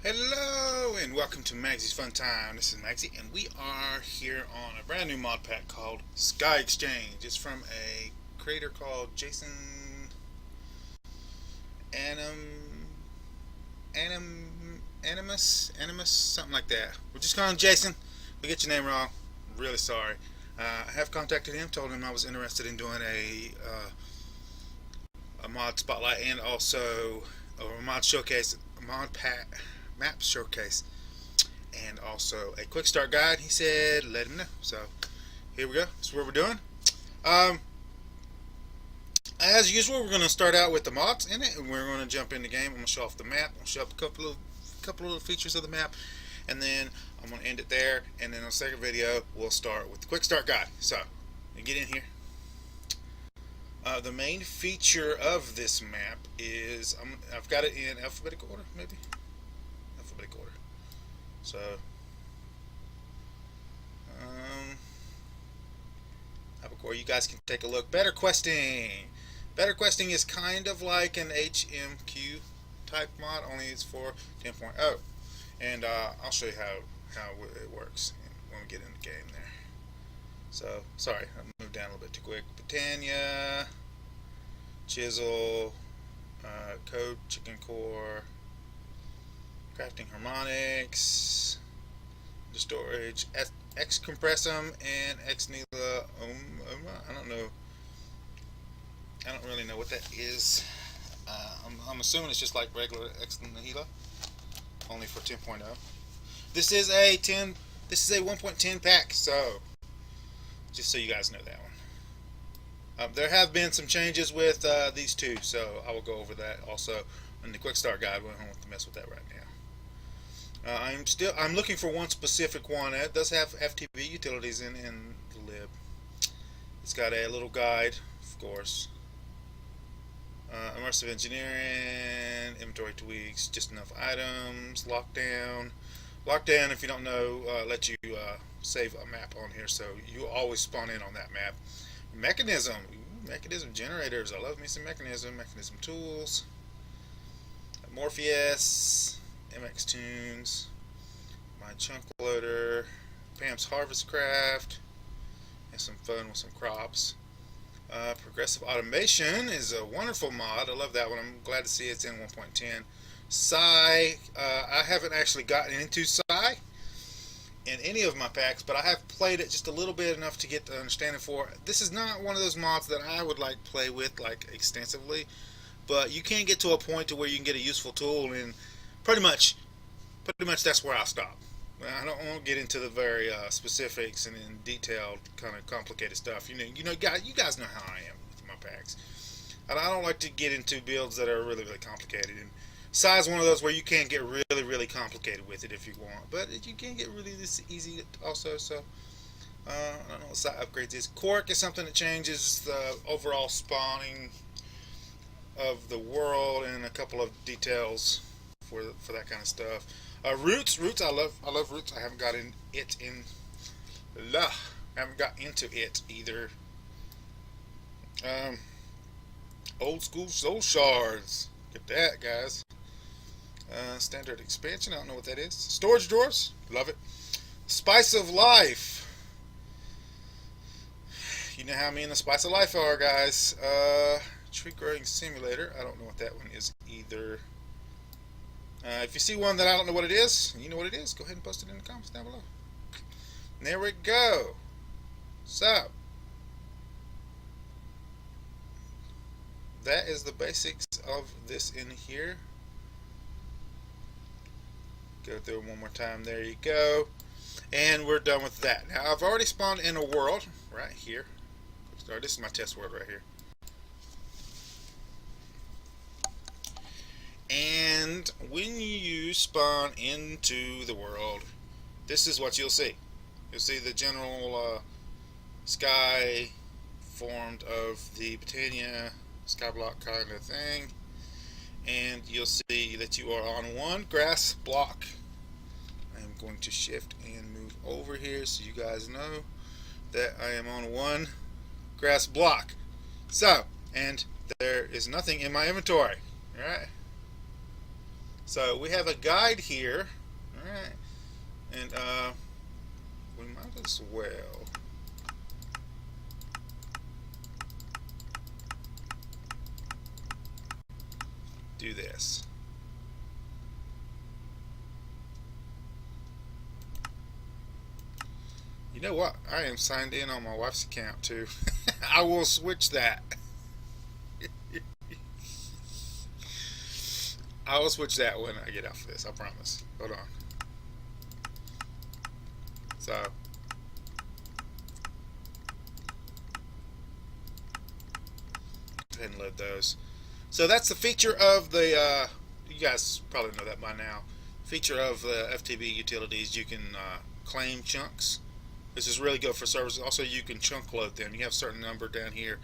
Hello and welcome to Maggie's Fun Time. This is Magzie and we are here on a brand new mod pack called Skyexchange. It's from a creator called Jason Anim Animus, something like that. We're just calling him Jason. We get your name wrong. Really sorry. I have contacted him, told him I was interested in doing a mod spotlight and also a mod showcase, a mod pack map showcase, and also a quick start guide. He said let him know. So here we go. That's what we're doing. Um, as usual, we're going to start out with the mods in it, and we're going to jump in the game. I'm going to show off the map. I'm going to show up a couple of features of the map, and then I'm going to end it there. And then on the second video, we'll start with the quick start guide. So get in here. The main feature of this map is I've got it in alphabetical order, maybe alphabetical order. So you guys can take a look. Better questing. Better questing is kind of like an HMQ type mod, only it's for 10.0, and I'll show you how it works when we get in the game there. So sorry, I moved down a little bit too quick. Britannia, Chisel, Code, Chicken Core, Crafting Harmonics, the storage, X Compressum, and X Nila I don't know. I don't really know what that is. I'm assuming it's just like regular X Nihila, only for 10.0. This is a 10. This is a 1.10 pack, so just so you guys know that one. There have been some changes with these two, so I will go over that also in the quick start guide. We don't have to mess with that right now. I'm looking for one specific one. It does have FTV utilities in the lib. It's got a little guide, of course. Immersive engineering, inventory tweaks, just enough items, lockdown. Lockdown, if you don't know, lets you save a map on here, so you always spawn in on that map. Mechanism. Mechanism generators. I love me some mechanism. Mechanism tools. Morpheus. MX Tunes. My chunk loader. Pam's Harvest Craft. And some fun with some crops. Progressive Automation is a wonderful mod. I love that one. I'm glad to see it's in 1.10. Psy. I haven't actually gotten into Psy in any of my packs, but I have played it just a little bit enough to get the understanding for it. This is not one of those mods that I would like play with like extensively, but you can get to a point to where you can get a useful tool, and pretty much that's where I'll stop. I don't want to get into the very specifics and in detailed kind of complicated stuff. You guys know how I am with my packs, and I don't like to get into builds that are really complicated. And Size one of those where you can get really complicated with it if you want, but you can get really this easy also. So I don't know what side upgrades is. Quark is something that changes the overall spawning of the world and a couple of details for that kind of stuff. Roots, I love roots. I haven't got haven't got into it either. Um, Old school soul shards. Get that, guys. Standard expansion. I don't know what that is. Storage drawers. Love it. Spice of life. You know how me and the spice of life are, guys. Tree growing simulator. I don't know what that one is either. If you see one that I don't know what it is, you know what it is, go ahead and post it in the comments down below. And there we go. So, that is the basics of this in here. Go through it one more time. There you go. And we're done with that. Now, I've already spawned in a world right here. This is my test world right here. And when you spawn into the world, this is what you'll see. You'll see the general sky formed of the Britannia Skyblock kind of thing. And you'll see that you are on one grass block. I'm going to shift and move over here so you guys know that I am on one grass block. So, and there is nothing in my inventory. Alright? So we have a guide here. All right, and we might as well do this. You know what? I am signed in on my wife's account too. I will switch that. I will switch that when I get off this. I promise. Hold on. So go ahead and load those. So that's the feature of the. You guys probably know that by now. Feature of the FTB utilities. You can claim chunks. This is really good for servers. Also, you can chunk load them. You have a certain number down here.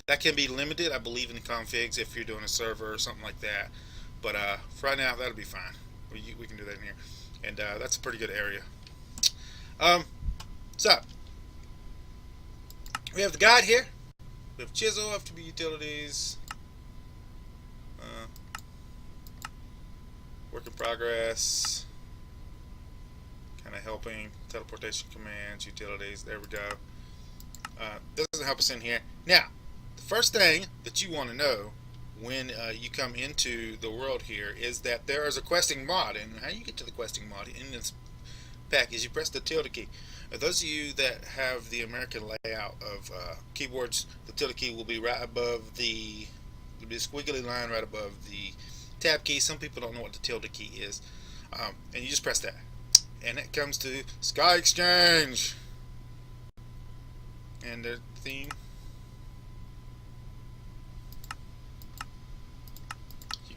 That can be limited, I believe, in the configs if you're doing a server or something like that. But for right now, that'll be fine. We can do that in here. And that's a pretty good area. So, we have the guide here. We have Chisel, FTB utilities. Work in progress. Kind of helping. Teleportation commands, utilities. There we go. Doesn't help us in here. Now, the first thing that you want to know when you come into the world here is that there is a questing mod, and how you get to the questing mod in this pack is you press the tilde key. Those of you that have the American layout of keyboards, the tilde key will be right above the squiggly line right above the tab key. Some people don't know what the tilde key is, and you just press that, and it comes to Skyexchange and their theme.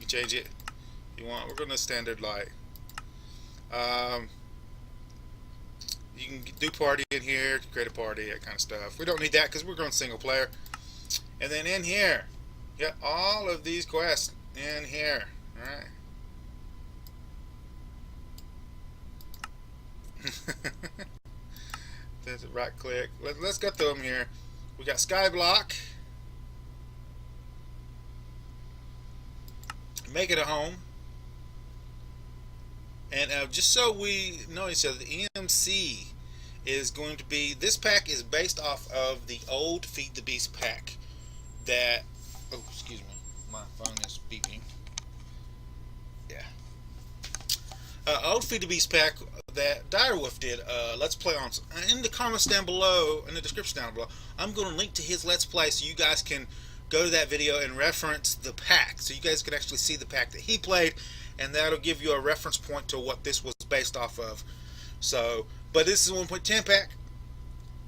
Change it if you want. We're going to standard light. You can do party in here, create a party, that kind of stuff. We don't need that because we're going single player. And then in here, yeah, all of these quests in here. Alright. There's a right click. Let's go through them here. We got Skyblock. Make it a home. And just so we know each other, the EMC is going to be, this pack is based off of the old Feed the Beast pack that, oh, excuse me, my phone is beeping. Yeah. Old Feed the Beast pack that Direwolf did, Let's Play on. In the comments down below, in the description down below, I'm going to link to his Let's Play so you guys can go to that video and reference the pack, so you guys can actually see the pack that he played, and that'll give you a reference point to what this was based off of. So, but this is a 1.10 pack,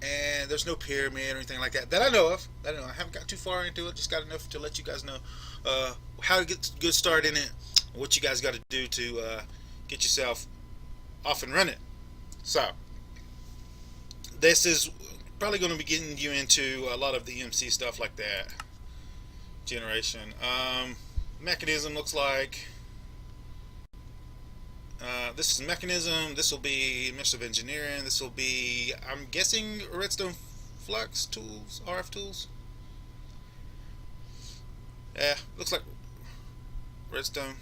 and there's no pyramid or anything like that I know of. I haven't got too far into it. Just got enough to let you guys know how to get a good start in it, what you guys got to do to get yourself off and running. So, this is probably going to be getting you into a lot of the EMC stuff like that. Generation. Mechanism looks like this is mechanism. This will be mix of engineering. This will be, I'm guessing, redstone flux tools, RF tools. Yeah, looks like redstone.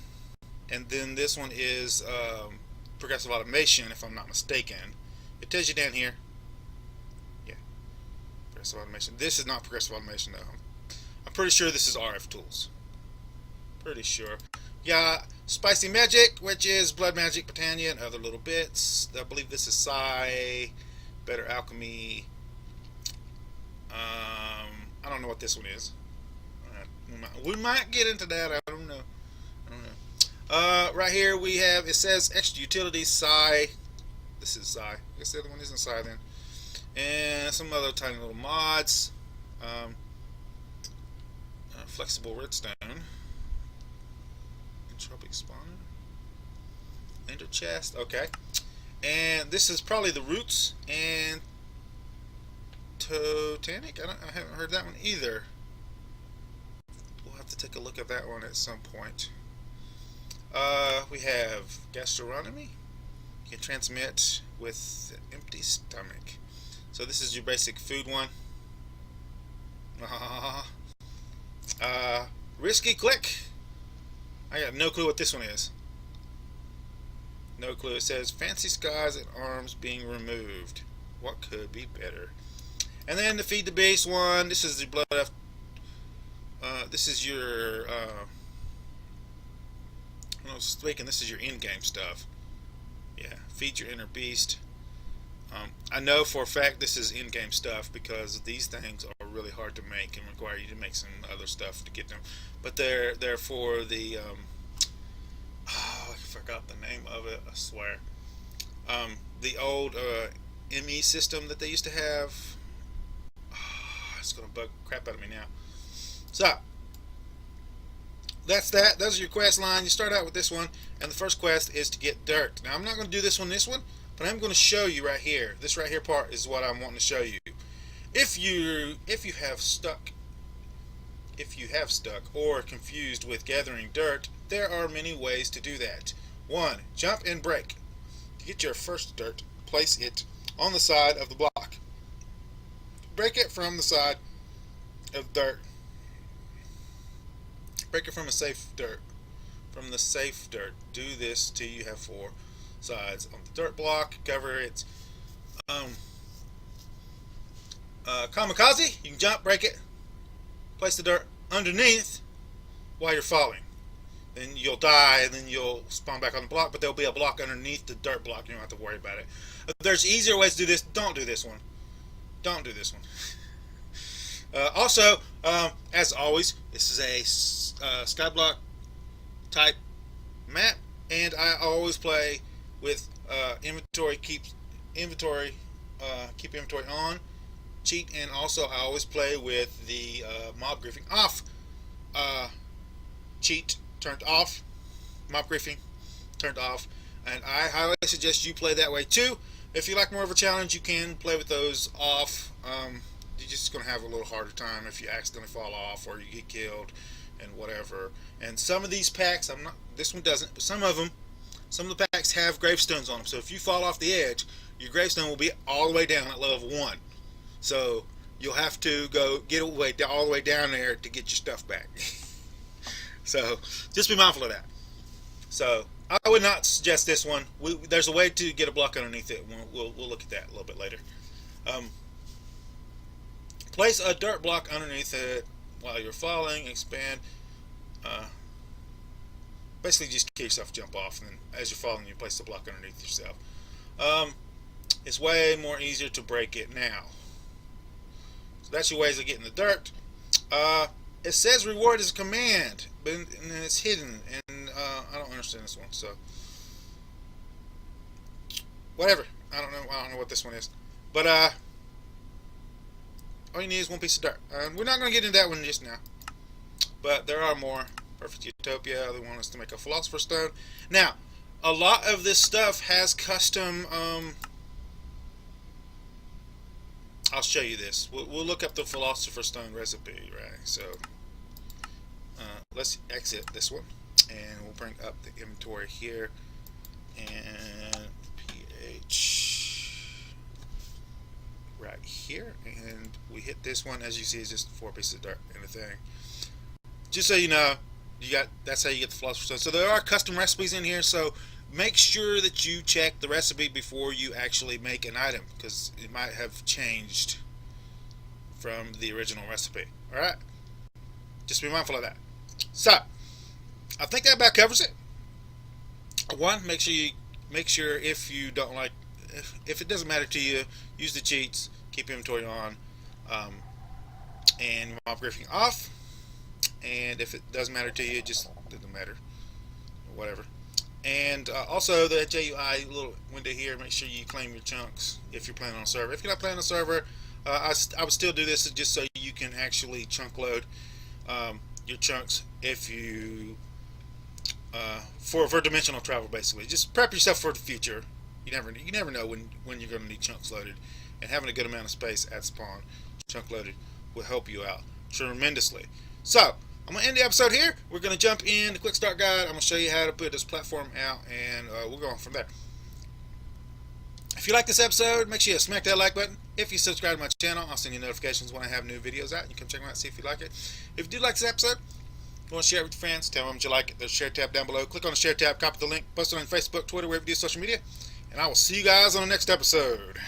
And then this one is progressive automation, if I'm not mistaken. It tells you down here. Yeah, progressive automation. This is not progressive automation though. I'm pretty sure this is RF tools. Pretty sure. Yeah, Spicy Magic, which is Blood Magic, Britannia, and other little bits. I believe this is Psi, Better Alchemy. I don't know what this one is. We might get into that. I don't know. Right here we have, it says extra utilities, Psi. This is Psi. I guess the other one isn't Psi then. And some other tiny little mods. Flexible redstone. Entropic spawner. Ender chest. Okay. And this is probably the roots and Totanic. I haven't heard that one either. We'll have to take a look at that one at some point. We have gastronomy. You can transmit with an empty stomach. So this is your basic food one. Risky click. I got no clue what this one is. No clue. It says fancy skies and arms being removed. What could be better? And then the feed the beast one. This is the blood. This is your. Speaking, this is your in-game stuff. Yeah, feed your inner beast. I know for a fact this is in-game stuff because these things are really hard to make and require you to make some other stuff to get them. But they're for the. I forgot the name of it. I swear. The old ME system that they used to have. It's gonna bug the crap out of me now. So that's that. Those are your quest line. You start out with this one, and the first quest is to get dirt. Now I'm not going to do this one, but I'm going to show you right here. This right here part is what I'm wanting to show you. If you have stuck or confused with gathering dirt, there are many ways to do that. 1. Jump and break. To get your first dirt, place it on the side of the block. Break it from the side of dirt. Break it from a safe dirt. From the safe dirt. Do this till you have 4 sides on the dirt block. Cover it. Kamikaze. You can jump, break it, place the dirt underneath while you're falling. Then you'll die, and then you'll spawn back on the block, but there'll be a block underneath the dirt block. You don't have to worry about it. If there's easier ways to do this. Don't do this one. Don't do this one. Also, as always, this is a Skyblock type map, and I always play with keep inventory on, cheat, and also I always play with the mob griefing off, cheat turned off, mob griefing turned off, and I highly suggest you play that way too. If you like more of a challenge, you can play with those off. You're just going to have a little harder time if you accidentally fall off or you get killed and whatever. And some of these packs, this one doesn't, but some of the packs have gravestones on them. So if you fall off the edge, your gravestone will be all the way down at level 1. So you'll have to get all the way down there to get your stuff back. So just be mindful of that. So I would not suggest this one. There's a way to get a block underneath it. We'll look at that a little bit later. Place a dirt block underneath it while you're falling. Expand. Basically, just kill yourself, jump off, and then as you're falling, you place the block underneath yourself. It's way more easier to break it now. So that's your ways of getting the dirt. It says reward is a command, but and then it's hidden, and I don't understand this one. So whatever. I don't know what this one is, but all you need is 1 piece of dirt. We're not going to get into that one just now, but there are more. Perfect Utopia. They want us to make a Philosopher's Stone. Now, a lot of this stuff has custom. I'll show you this. We'll look up the Philosopher's Stone recipe, right? So let's exit this one, and we'll bring up the inventory here, and pH right here, and we hit this one. As you see, it's just 4 pieces of dirt and a thing. Just so you know, that's how you get the Philosopher's Stone. So there are custom recipes in here, so make sure that you check the recipe before you actually make an item, because it might have changed from the original recipe. Alright? Just be mindful of that. So, I think that about covers it. 1, make sure if you don't like, if it doesn't matter to you, use the cheats, keep inventory on, and mob griefing off. And if it doesn't matter to you, it just doesn't matter, whatever. And also the JUI little window here, make sure you claim your chunks if you're playing on a server. If you're not playing on a server, I would still do this just so you can actually chunk load your chunks if you for dimensional travel. Basically, just prep yourself for the future. You never know when you're going to need chunks loaded, and having a good amount of space at spawn, chunk loaded, will help you out tremendously. So I'm going to end the episode here. We're going to jump in the quick start guide. I'm going to show you how to put this platform out, and we'll go on from there. If you like this episode, make sure you smack that like button. If you subscribe to my channel, I'll send you notifications when I have new videos out. You can check them out and see if you like it. If you do like this episode, you want to share it with your friends, tell them you like it. There's a share tab down below. Click on the share tab, copy the link, post it on Facebook, Twitter, wherever you do social media. And I will see you guys on the next episode.